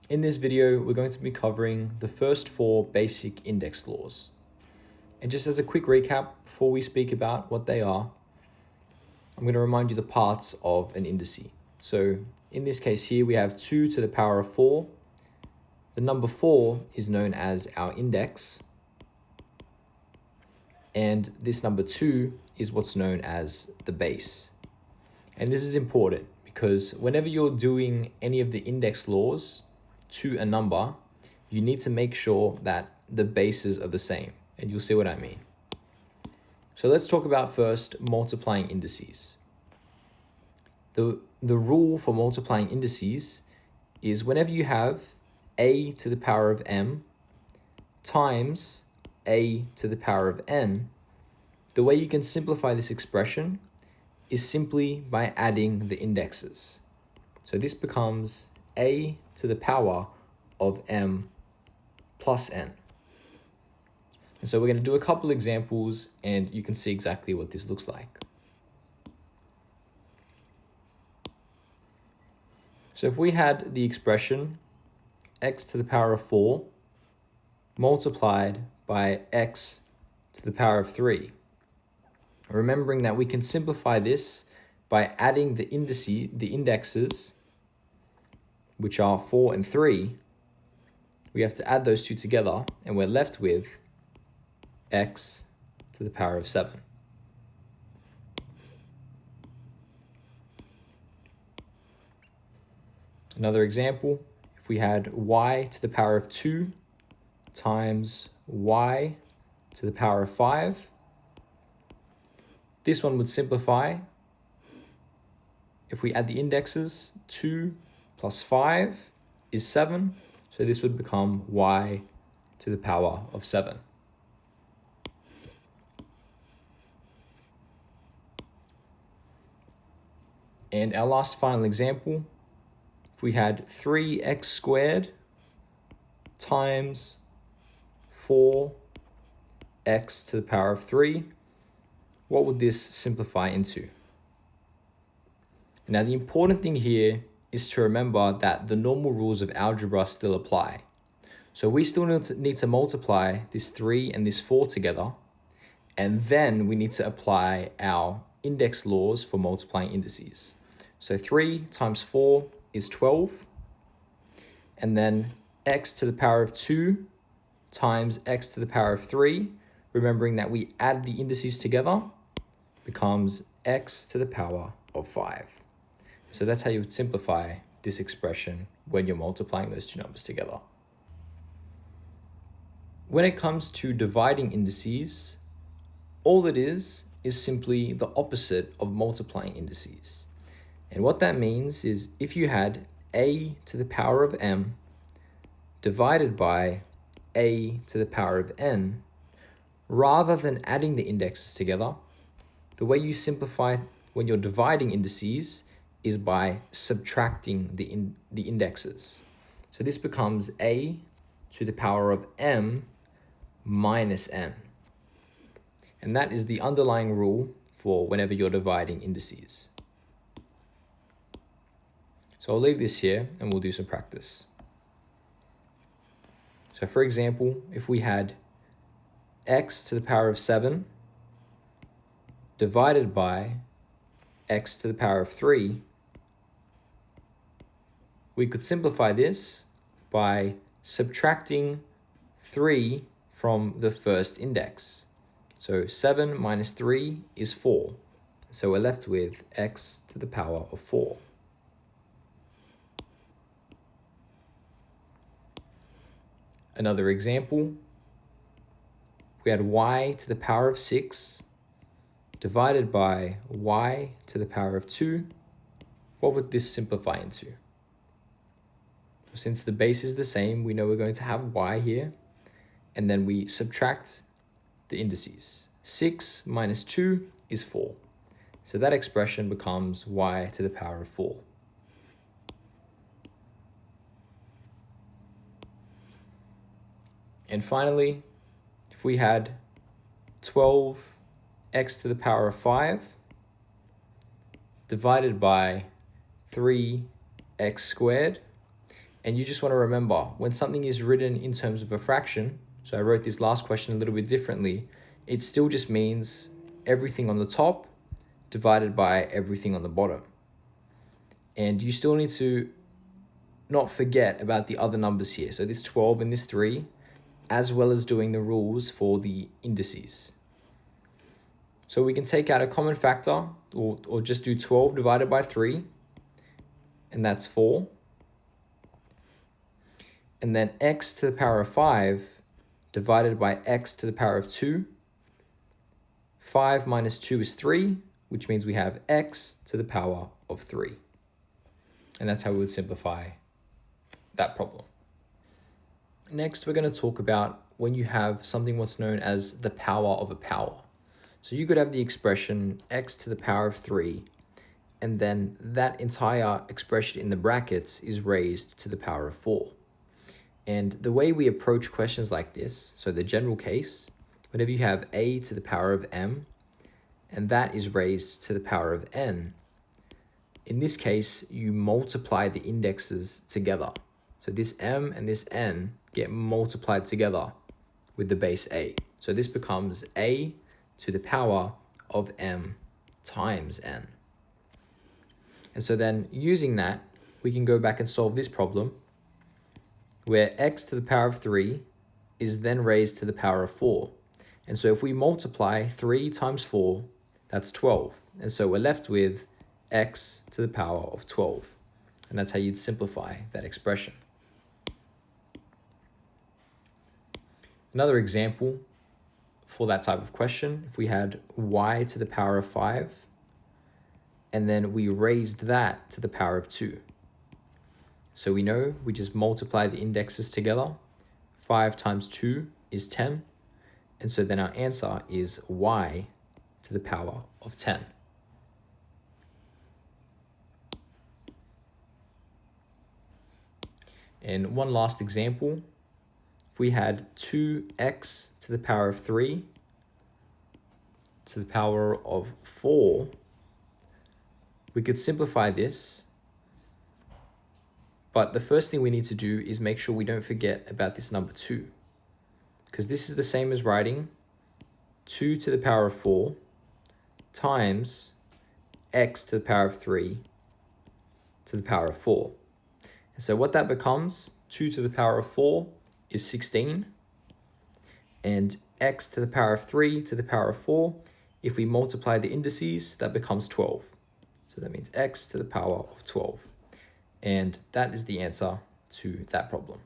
In this video, we're going to be covering the first 4 basic index laws. And just as a quick recap before we speak about what they are, I'm going to remind you the parts of an indice. So in this case here, we have 2 to the power of 4. The number 4 is known as our index. And this number 2 is what's known as the base. And this is important because whenever you're doing any of the index laws to a number, you need to make sure that the bases are the same, and you'll see what I mean. So let's talk about first multiplying indices. The rule for multiplying indices is whenever you have a to the power of m times a to the power of n, the way you can simplify this expression is simply by adding the indexes. So this becomes a to the power of m plus n. And so we're going to do a couple examples and you can see exactly what this looks like. So if we had the expression x to the power of 4 multiplied by x to the power of 3, remembering that we can simplify this by adding the indexes, which are 4 and 3, we have to add those two together, and we're left with x to the power of 7. Another example, if we had y to the power of 2 times y to the power of 5, this one would simplify. If we add the indexes, 2 plus 5 is 7, so this would become y to the power of 7. And our last final example, if we had 3x squared times 4x to the power of 3, what would this simplify into? Now the important thing here is to remember that the normal rules of algebra still apply. So we still need to multiply this 3 and this 4 together, and then we need to apply our index laws for multiplying indices. So 3 times 4 is 12, and then x to the power of 2 times x to the power of 3, remembering that we add the indices together, becomes x to the power of 5. So that's how you would simplify this expression when you're multiplying those two numbers together. When it comes to dividing indices, all it is simply the opposite of multiplying indices. And what that means is if you had a to the power of m divided by a to the power of n, rather than adding the indexes together, the way you simplify when you're dividing indices is by subtracting the indexes. So this becomes a to the power of m minus n. And that is the underlying rule for whenever you're dividing indices. So I'll leave this here and we'll do some practice. So for example, if we had x to the power of 7 divided by x to the power of 3, we could simplify this by subtracting 3 from the first index. So 7 minus 3 is 4. So we're left with x to the power of 4. Another example, we had y to the power of 6 divided by y to the power of 2. What would this simplify into? Since the base is the same, we know we're going to have y here, and then we subtract the indices. 6 minus 2 is 4. So that expression becomes y to the power of 4. And finally, if we had 12x to the power of 5 divided by 3x squared, And you just want to remember, when something is written in terms of a fraction, so I wrote this last question a little bit differently, it still just means everything on the top divided by everything on the bottom. And you still need to not forget about the other numbers here. So this 12 and this 3, as well as doing the rules for the indices. So we can take out a common factor, or just do 12 divided by 3, and that's 4. And then x to the power of 5 divided by x to the power of 2. 5 minus 2 is 3, which means we have x to the power of 3. And that's how we would simplify that problem. Next, we're going to talk about when you have something what's known as the power of a power. So you could have the expression x to the power of 3, and then that entire expression in the brackets is raised to the power of 4. And the way we approach questions like this, so the general case, whenever you have a to the power of m, and that is raised to the power of n, in this case, you multiply the indexes together. So this m and this n get multiplied together with the base a. So this becomes a to the power of m times n. And so then using that, we can go back and solve this problem where x to the power of 3 is then raised to the power of 4. And so if we multiply 3 times 4, that's 12. And so we're left with x to the power of 12. And that's how you'd simplify that expression. Another example for that type of question, if we had y to the power of 5, and then we raised that to the power of 2. So we know we just multiply the indexes together. 5 times 2 is 10. And so then our answer is y to the power of 10. And one last example, if we had 2x to the power of 3 to the power of 4, we could simplify this. But the first thing we need to do is make sure we don't forget about this number 2, because this is the same as writing 2 to the power of 4 times x to the power of 3 to the power of 4. And so what that becomes, 2 to the power of 4 is 16, and x to the power of 3 to the power of 4, if we multiply the indices, that becomes 12. So that means x to the power of 12. And that is the answer to that problem.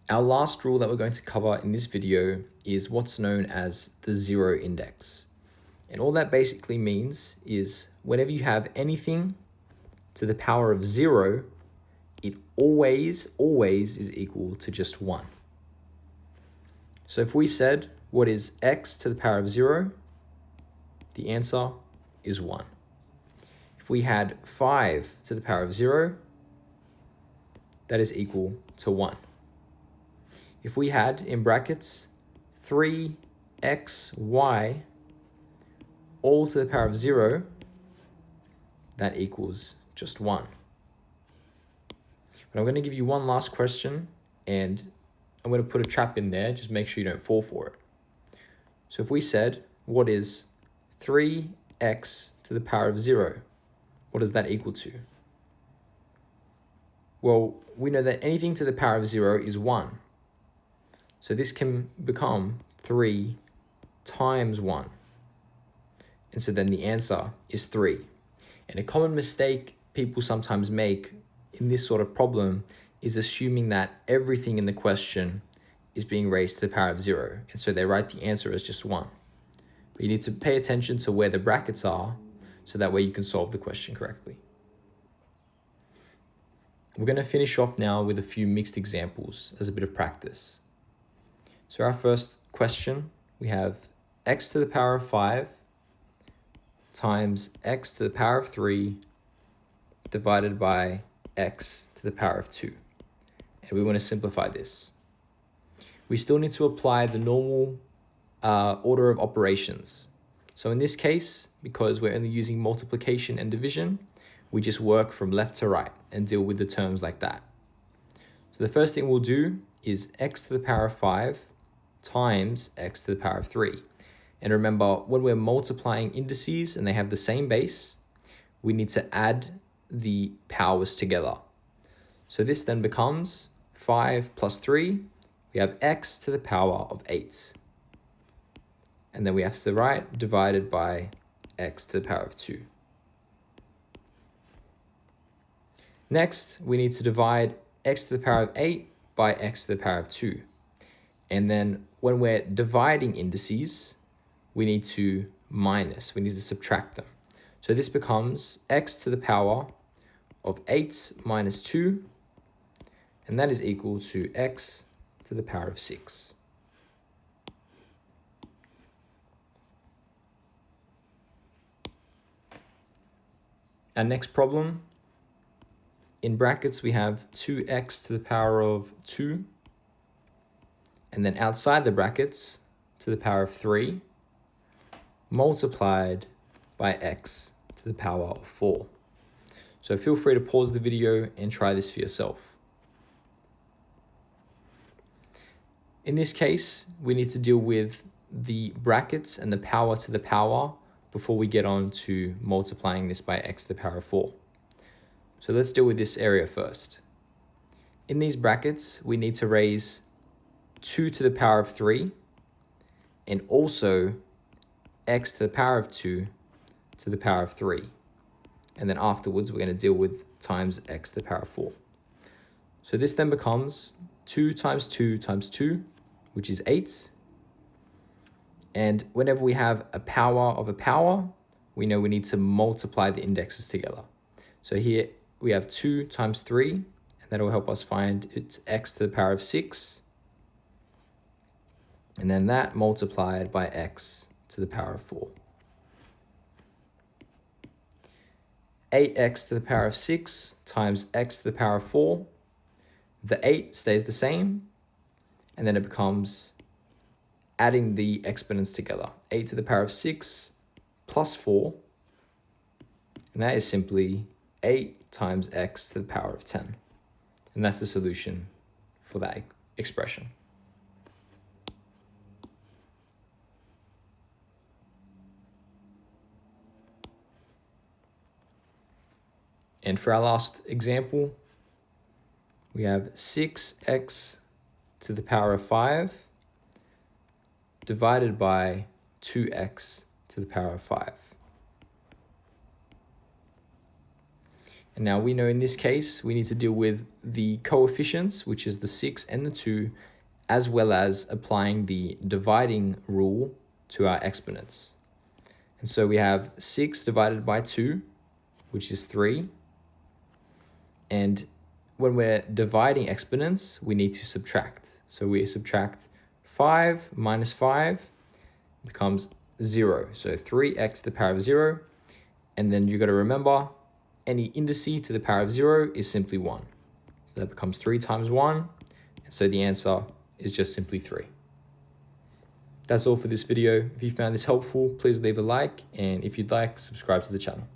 Our last rule that we're going to cover in this video is what's known as the zero index. And all that basically means is whenever you have anything to the power of 0, it always is equal to just 1. So if we said, what is x to the power of 0? The answer is 1. If we had 5 to the power of 0, that is equal to 1. If we had, in brackets, 3xy all to the power of 0, that equals just 1. But I'm going to give you one last question, and I'm going to put a trap in there. Just make sure you don't fall for it. So if we said, what is 3x to the power of 0? What does that equal to? Well, we know that anything to the power of 0 is 1. So this can become 3 times 1. And so then the answer is 3. And a common mistake people sometimes make in this sort of problem is assuming that everything in the question is being raised to the power of 0. And so they write the answer as just 1. But you need to pay attention to where the brackets are, so that way you can solve the question correctly. We're going to finish off now with a few mixed examples as a bit of practice. So our first question, we have x to the power of 5 times x to the power of 3 divided by x to the power of 2. And we want to simplify this. We still need to apply the normal order of operations. So in this case, because we're only using multiplication and division, we just work from left to right and deal with the terms like that. So the first thing we'll do is x to the power of 5 times x to the power of 3. And remember, when we're multiplying indices and they have the same base, we need to add the powers together. So this then becomes 5 plus 3. We have x to the power of 8. And then we have to write divided by x to the power of 2. Next, we need to divide x to the power of 8 by x to the power of 2. And then when we're dividing indices, we need to subtract them. So this becomes x to the power of 8 minus 2, and that is equal to x to the power of 6. Our next problem, in brackets we have 2x to the power of 2, and then outside the brackets to the power of 3, multiplied by x to the power of 4. So feel free to pause the video and try this for yourself. In this case, we need to deal with the brackets and the power to the power before we get on to multiplying this by x to the power of 4. So let's deal with this area first. In these brackets, we need to raise 2 to the power of 3 and also x to the power of 2 to the power of 3. And then afterwards, we're going to deal with times x to the power of 4. So this then becomes 2 times 2 times 2, which is 8. And whenever we have a power of a power, we know we need to multiply the indexes together. So here we have 2 times 3, and that will help us find it's x to the power of 6. And then that multiplied by x to the power of 4. 8x to the power of 6 times x to the power of 4. The 8 stays the same, and then it becomes adding the exponents together. 8 to the power of 6 plus 4, and that is simply 8 times x to the power of 10. And that's the solution for that expression. And for our last example, we have 6x to the power of 5 divided by 2x to the power of 5. And now we know in this case, we need to deal with the coefficients, which is the 6 and the 2, as well as applying the dividing rule to our exponents. And so we have 6 divided by 2, which is 3. And when we're dividing exponents, we need to subtract. So we subtract 5 minus 5 becomes 0. So 3x to the power of 0. And then you got to remember, any indice to the power of 0 is simply 1. So that becomes 3 times 1. And so the answer is just simply 3. That's all for this video. If you found this helpful, please leave a like. And if you'd like, subscribe to the channel.